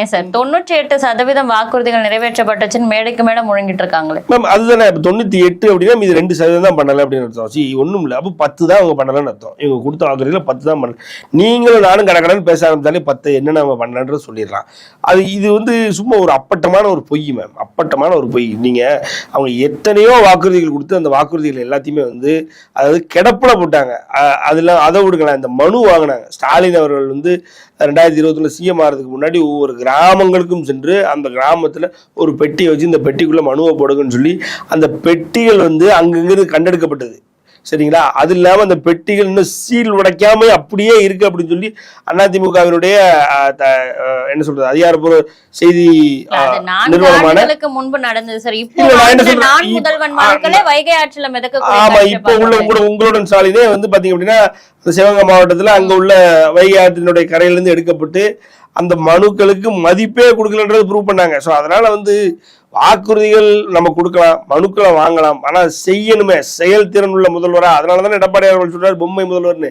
ஏன் சார் 98% வாக்குறுதிகள் நிறைவேற்றப்பட்டுச்சுன்னு மேடைக்கு மேடம் முழங்கிட்டு இருக்காங்களே மேம். அதுதானே 98 அப்படின்னா இது 2% தான் பண்ணல அப்படின்னு அர்த்தம். ஒன்றும் இல்லை. அப்போ 10 தான் அவங்க பண்ணலன்னு அர்த்தம். இவங்க கொடுத்த வாக்குறுதிகள் 10 தான் பண்ணல. நீங்களும் நானும் கடற்கடன்னு பேச ஆரம்பித்தாலே 10 என்னென்ன அவங்க பண்ணலன்றது சொல்லிடலாம். இது சும்மா ஒரு அப்பட்டமான ஒரு பொய் மேம். அப்பட்டமான ஒரு பொய். நீங்கள் அவங்க எத்தனையோ வாக்குறுதிகள் கொடுத்து அந்த வாக்குறுதிகள் எல்லாத்தையுமே அதாவது கிடப்பில் போட்டாங்க. அதை விடுங்களேன். இந்த மனு வாங்கினாங்க. ஸ்டாலின் அவர்கள் 2021 சிஎம் ஆகிறதுக்கு முன்னாடி ஒவ்வொரு கிராமங்களுக்கும் சென்று அந்த கிராமத்தில் ஒரு பெட்டியை வச்சு இந்த பெட்டிக்குள்ள மனுவை போடுங்கன்னு சொல்லி அந்த பெட்டிகள் அங்கிருந்து கண்டெடுக்கப்பட்டது. சரிங்களா? அது இல்லாமல் அந்த பெட்டிகள் இன்னும் சீல் உடைக்காம அப்படியே இருக்கு அப்படின்னு சொல்லி அதிமுகவினுடைய என்ன சொல்றது அதிகாரப்பூர்வ செய்தி நிறுவனமான முன்பு நடந்தது சார். வைகை ஆற்றில ஆமா இப்போ உங்களுடன் சாலையிலே பாத்தீங்க அப்படின்னா சிவகங்கை மாவட்டத்துல அங்க உள்ள வைகை ஆற்றினுடைய கரையிலிருந்து எடுக்கப்பட்டு அந்த மனுக்களுக்கு மதிப்பே கொடுக்கலன்றது ப்ரூவ் பண்ணாங்க. ஸோ அதனால வாக்குறுதிகள் நம்ம கொடுக்கலாம், மனுக்களை வாங்கலாம், ஆனா செய்யணுமே. செயல்திறன் உள்ள முதல்வரா. அதனாலதான் எடப்பாடி அவர்கள் சொல்றாரு பொம்மை முதல்வர்னு.